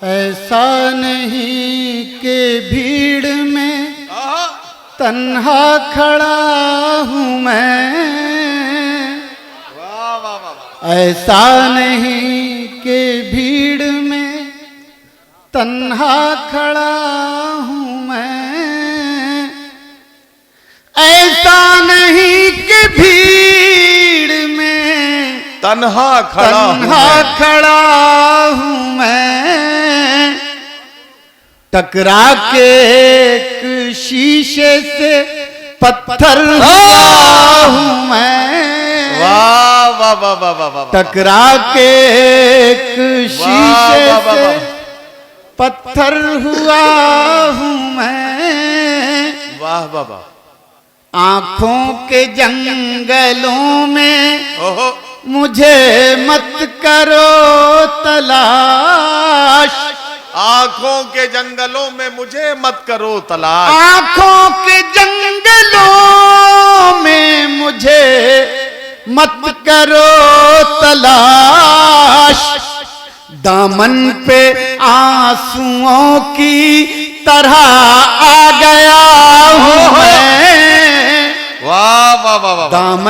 ऐसा नहीं कि भीड़ में तन्हा खड़ा हूँ मैं, वाह वाह वाह। ऐसा नहीं कि भीड़ में तन्हा खड़ा हूँ मैं, ऐसा नहीं कि भीड़ में तन्हा खड़ा हूँ मैं, टकरा के एक शीशे से पत्थर हुआ हूँ मैं, वाह वाह वाह वाह वाह वाह। टकरा के एक शीशे वाह, वाह, वाह, से पत्थर हुआ हूँ मैं, वाह वाह वाह। आंखों के जंगलों में ओहो मुझे मत करो तलाश, आंखों के जंगलों में मुझे मत करो तलाश, आंखों के जंगलों में मुझे मत करो तलाश, दामन पे आंसुओं की तरह आ गया हूँ मैं, वाह वाह वाह वाह। दामन